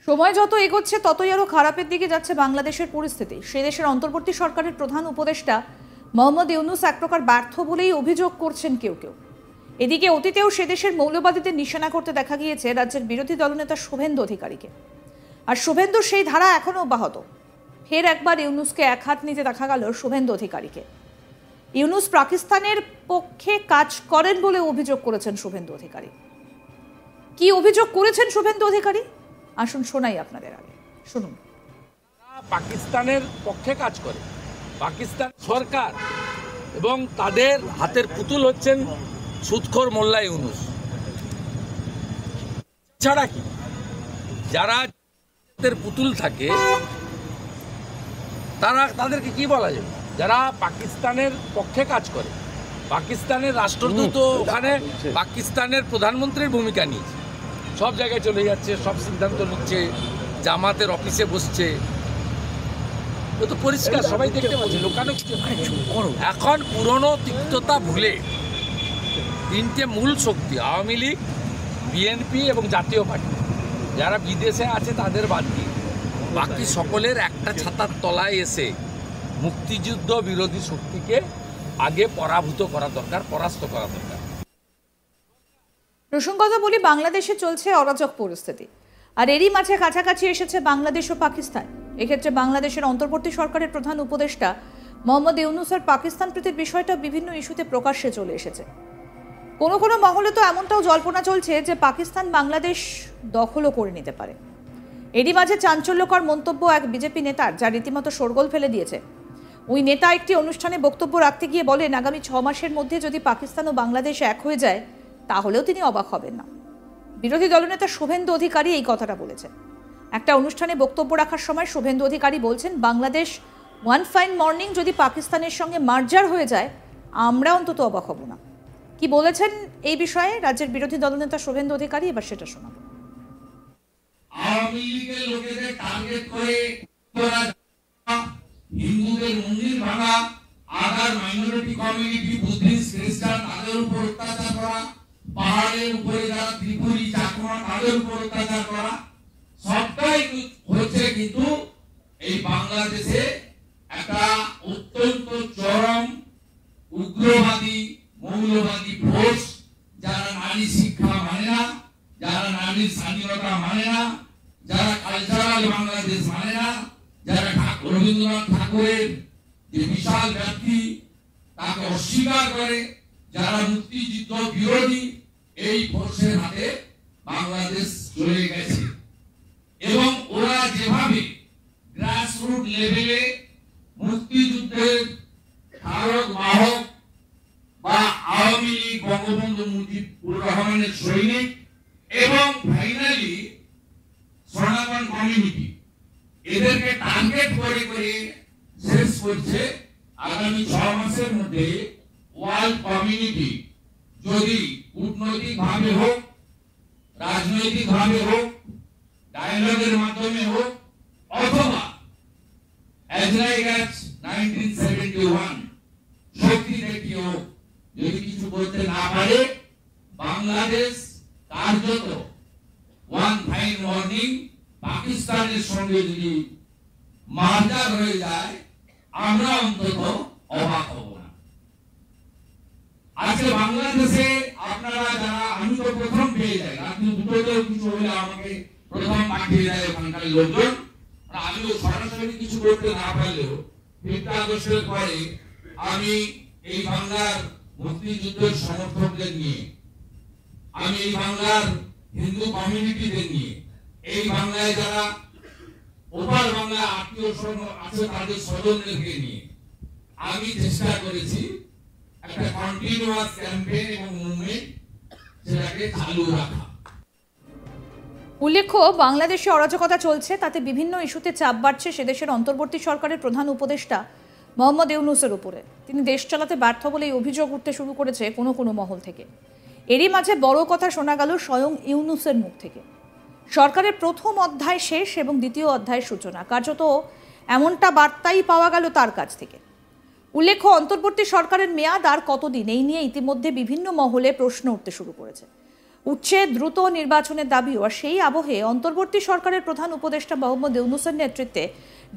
সময় যত এগোচ্ছে ততই আরো খারাপের দিকে যাচ্ছে বাংলাদেশের পরিস্থিতি। সে দেশের অন্তর্বর্তী সরকারের প্রধান উপদেষ্টা মোহাম্মদ ইউনূস এক প্রকার ব্যর্থ বলেই অভিযোগ করছেন কেউ কেউ। এদিকে অতীতেও সে দেশের মৌলবাদীদের নিশানা করতে দেখা গিয়েছে রাজ্যের বিরোধী দলনেতা শুভেন্দু অধিকারীকে, আর শুভেন্দুর সেই ধারা এখনও অব্যাহত। ফের একবার ইউনূসকে এক হাত নিতে দেখা গেল শুভেন্দু অধিকারীকে। ইউনূস পাকিস্তানের পক্ষে কাজ করেন বলে অভিযোগ করেছেন শুভেন্দু অধিকারী। কি অভিযোগ করেছেন শুভেন্দু অধিকারী আসুন শোনাই আপনাদের আগে, শুনুন। পাকিস্তানের পক্ষে কাজ করে পাকিস্তান সরকার এবং তাদের হাতের পুতুল হচ্ছেন সুদখোর মোল্লা ইউনূস। ছাড়া কি যারা হাতের পুতুল থাকে তাদেরকে কি বলা যাবে? যারা পাকিস্তানের পক্ষে কাজ করে, পাকিস্তানের রাষ্ট্রদূত ওখানে পাকিস্তানের প্রধানমন্ত্রীর ভূমিকা নিয়েছে, সব জায়গায় চলে যাচ্ছে, সব সিদ্ধান্ত নিচ্ছে, জামাতের অফিসে বসছে, ও তো পরিষ্কার সবাই দেখতে পাচ্ছে। লোকানো এখন পুরনো তিক্ততা ভুলে তিনটে মূল শক্তি আওয়ামী লীগ, বিএনপি এবং জাতীয় পার্টি, যারা বিদেশে আছে তাদের বাদ দিয়ে বাকি সকলের একটা ছাতার তলায় এসে মুক্তিযুদ্ধ বিরোধী শক্তিকে আগে পরাভূত করা দরকার, পরাস্ত করা দরকার। প্রসঙ্গত বলি, বাংলাদেশে চলছে অরাজক পরিস্থিতি, আর এরই মাঝে কাছাকাছি এসেছে বাংলাদেশ ও পাকিস্তান। এক্ষেত্রে বাংলাদেশের অন্তর্বর্তী সরকারের প্রধান উপদেষ্টা মোহাম্মদ ইউনূসের পাকিস্তান প্রীতির বিষয়টা বিভিন্ন ইস্যুতে প্রকাশ্যে চলে এসেছে। কোনো কোনো মহলে তো এমনটাও জল্পনা চলছে যে পাকিস্তান বাংলাদেশ দখলও করে নিতে পারে। এরই মাঝে চাঞ্চল্যকর মন্তব্য এক বিজেপি নেতার, যা রীতিমতো শোরগোল ফেলে দিয়েছে। ওই নেতা একটি অনুষ্ঠানে বক্তব্য রাখতে গিয়ে বলেন, আগামী 6 মাসের মধ্যে যদি পাকিস্তান ও বাংলাদেশ এক হয়ে যায় তাহলেও তিনি অবাক হবেন না। বিরোধী দলনেতা শুভেন্দু অধিকারী এই কথাটা বলেছেন। একটা অনুষ্ঠানে বক্তব্য রাখার সময় শুভেন্দু অধিকারী বলছেন, বাংলাদেশ ওয়ান ফাইন মর্নিং যদি পাকিস্তানের সঙ্গে মার্জার হয়ে যায় আমরা অন্তত অবাক হব না। কি বলেছেন এই বিষয়ে রাজ্যের বিরোধী দলনেতা শুভেন্দু অধিকারী, এবার সেটা শোনাবো। আওয়ামী লীগের লোকেদের টার্গেট করে হিন্দুদের মন্দির ভাঙা, আদার মাইনরিটি কমিউনিটি, বুদ্ধিস্ট, খ্রিস্টান, তাদের উপর অত্যাচার করা, পাহাড়ের উপরে যারা ত্রিপুরী, চাকমা, তাদের উপর অত্যাচার করা, সবটাই হচ্ছে কিন্তু এই বাংলাদেশে একটা অত্যন্ত চরম উগ্রবাদী মৌলবাদী ফোর্স, যারা নারী শিক্ষা মানে না, যারা নারীর স্বাধীনতা মানে না, যারা কালচারাল বাংলাদেশ মানে না, যারা রবীন্দ্রনাথ ঠাকুরের যে বিশাল ব্যক্তি তাকে অস্বীকার করে, যারা মুক্তিযুদ্ধ বিরোধী, এই ফোর্সের হাতে বাংলাদেশ চলে গেছে। এবং ওরা যেভাবে গ্রাসরুট লেভেলে মুক্তিযুদ্ধের ধারক বাহক বা আওয়ামী লীগ, বঙ্গবন্ধু মুজিবুর রহমানের সৈনিক এবং ফাইনালি সনাতন কমিউনিটি, এদেরকে টার্গেট করে করে শেষ করছে। আগামী 6 মাসের মধ্যে ওয়ার্ল্ড কমিউনিটি যদি কূটনৈতিক ভাবে হোক, রাজনৈতিক ভাবে হোক, ডায়ালগের মাধ্যমে হোক, অথবা as like as 1971 শক্তি দেখিয়ে হোক, যদি কিছু করতে না পারে, বাংলাদেশ কার্যত ওয়ান ফাইন মর্নিং পাকিস্তানের সঙ্গে যদি মার্জার হয়ে যায় আমরা অন্তত অবাক হব না। আজকে বাংলাদেশে আপনারা যারা, আমি তো প্রথম পেয়ে যাই, রাত্রি 2টোতেও কিছু হলে আমাকে প্রথম পাঠিয়ে দেয় ওখানকার লোকজন। আমিও সরাসরি কিছু করতে না পারলেও 5 আগস্টের পরে আমি এই বাংলার মুক্তিযুদ্ধের সমর্থকদের নিয়ে, আমি এই বাংলার হিন্দু কমিউনিটিদের নিয়ে, এই বাংলায় যারা ওপার বাংলায় আত্মীয় আছে তাদের স্বজনদেরকে নিয়ে আমি চেষ্টা করেছি একটা কন্টিনিউয়াস ক্যাম্পেইন এবং মুভমেন্ট সেটাকে চালু রাখা। উল্লেখ্য, বাংলাদেশে অরাজকতা চলছে, তাতে বিভিন্ন ইস্যুতে চাপ বাড়ছে সেদেশের অন্তর্বর্তী সরকারের প্রধান উপদেষ্টা মোহাম্মদ ইউনূসের উপরে। তিনি দেশ চালাতে ব্যর্থ বলেই অভিযোগ উঠতে শুরু করেছে কোনো কোনো মহল থেকে। এরই মাঝে বড় কথা শোনা গেল স্বয়ং ইউনূসের মুখ থেকে। সরকারের প্রথম অধ্যায় শেষ এবং দ্বিতীয় অধ্যায়ের সূচনা, কার্যত এমনটা বার্তাই পাওয়া গেল তার কাছ থেকে। উল্লেখ্য, অন্তর্বর্তী সরকারের মেয়াদ আর কতদিন, এই নিয়ে ইতিমধ্যে বিভিন্ন মহলে প্রশ্ন উঠতে শুরু করেছে। উঠছে দ্রুত নির্বাচনের দাবিও। আর সেই আবহে অন্তর্বর্তী সরকারের প্রধান উপদেষ্টা মোহাম্মদ ইউনূসের নেতৃত্বে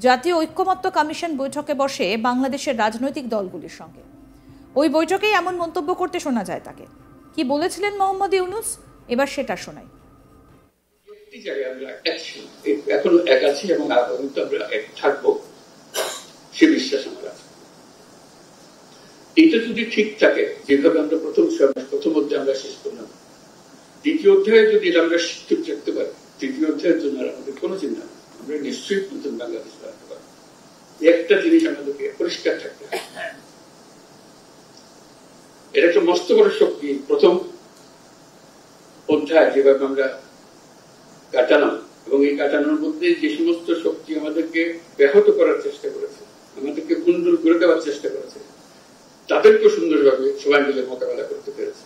জাতীয় ঐক্যমত্য কমিশন বৈঠকে বসে বাংলাদেশের রাজনৈতিক দলগুলির সঙ্গে। ওই বৈঠকেই এমন মন্তব্য করতে শোনা যায় তাকে। কি বলেছিলেন মোহাম্মদ ইউনূস, এবার সেটা শোনাই। একটি জায়গায় আমরা এখন এক আছি এবং আগামীতে আমরা এক থাকবো, সে বিশ্বাস আমার আছে। এটা যদি ঠিক থাকে, যেভাবে আমরা প্রথম অধ্যায় আমরা শেষ করলাম, দ্বিতীয় অধ্যায়ে যদি আমরা ঠিক রাখতে পারি, তৃতীয় অধ্যায়ের জন্য আমাদের কোনো চিন্তা নেই, আমরা নিশ্চয়ই নতুন বাংলাদেশ বানাতে পারবো। একটা জিনিস আমাদেরকে পরিষ্কার থাকতে হবে, এটা একটা মস্ত বড় শক্তি। প্রথম অধ্যায় যেভাবে আমরা কাটালাম, এবং এই কাটানোর মধ্যে যে সমস্ত শক্তি আমাদেরকে ব্যাহত করার চেষ্টা করেছে, আমাদেরকে ভুলডুল করে দেওয়ার চেষ্টা করেছে, তাদেরকে সুন্দরভাবে সবাই মিলে মোকাবেলা করতে পেরেছে।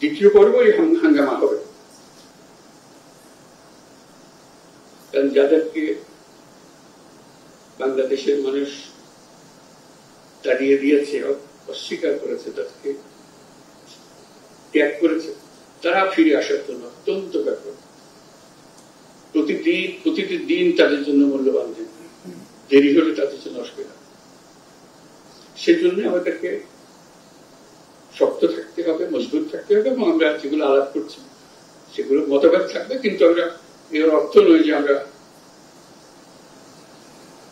দ্বিতীয় পর্ব এই হাঙ্গামা হবে, কারণ যাদেরকে বাংলাদেশের মানুষ তাড়িয়ে দিয়েছে, অস্বীকার করেছে, তাদেরকে ত্যাগ করেছে, তারা ফিরে আসার জন্য অত্যন্ত ব্যাপক। প্রতিটি দিন তাদের জন্য মূল্যবান, দেরি হলে তাদের জন্য অসুবিধা। সেজন্য আমাদেরকে শক্ত থাকতে হবে, মজবুত থাকতে হবে, এবং আমরা যেগুলো আলাপ করছি সেগুলো মতভেদ থাকবে, কিন্তু আমরা এর অর্থ নয় যে আমরা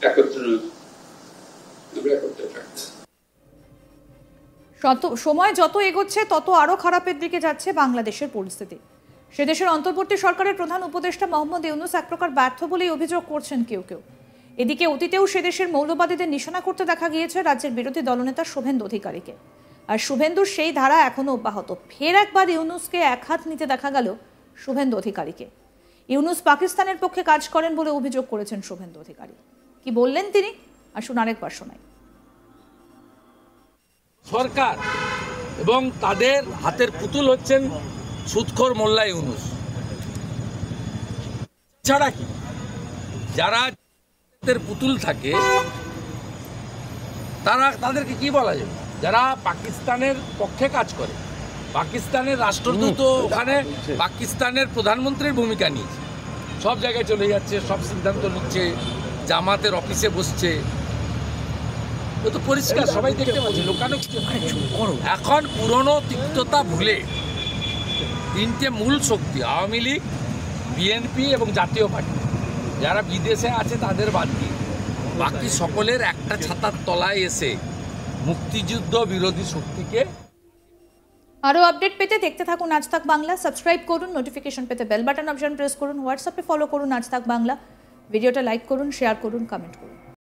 একত্র নই, আমরা একত্রে থাকবো। সময় যত এগোচ্ছে তত আরো খারাপের দিকে যাচ্ছে বাংলাদেশের পরিস্থিতি। সে দেশের অন্তর্বর্তী সরকারের প্রধান উপদেষ্টা মোহাম্মদ ইউনূস এক প্রকার ব্যর্থ বলেই অভিযোগ করছেন কেউ কেউ। এদিকে অতীতেও সে দেশের মৌলবাদীদের নিশানা করতে দেখা গিয়েছে রাজ্যের বিরোধী দলনেতা শুভেন্দু অধিকারীকে। আর শুভেন্দুর সেই ধারা এখনো অব্যাহত। ফের একবার ইউনূসকে এক হাত নিতে দেখা গেল শুভেন্দু অধিকারীকে। ইউনূস পাকিস্তানের পক্ষে কাজ করেন বলে অভিযোগ করেছেন শুভেন্দু অধিকারী। কি বললেন তিনি, আসুন আরেকবার শোনাই। সরকার এবং তাদের হাতের পুতুল হচ্ছেন সুদখোর মোল্লা ইউনূস ছাড়া কি? যারা পুতুল থাকে তাদেরকে কি বলা যাবে? যারা পাকিস্তানের পক্ষে কাজ করে, পাকিস্তানের রাষ্ট্রদূত ওখানে পাকিস্তানের প্রধানমন্ত্রীর ভূমিকা নিয়েছে, সব জায়গায় চলে যাচ্ছে, সব সিদ্ধান্ত নিচ্ছে, জামাতের অফিসে বসছে, তো পরিষ্কার সবাই দেখতে পাচ্ছে, লোকানো কিছু। এখন পুরনো তিক্ততা ভুলে তিনটে মূল শক্তি, আওয়ামী লীগ, বিএনপি এবং জাতীয় পার্টি, যারা বিদেশে আছে তাদের বাদ দিয়ে বাকি সকলের একটা ছাতার তলায় এসে মুক্তিযুদ্ধ বিরোধী শক্তিকে। আরো আপডেট পেতে দেখতে থাকুন আজ তাক বাংলা। সাবস্ক্রাইব করুন, নোটিফিকেশন পেতে বেল বাটন অপশন প্রেস করুন, হোয়াটসঅ্যাপে ফলো করুন আজ তাক বাংলা। ভিডিওটা লাইক করুন, শেয়ার করুন, কমেন্ট করুন।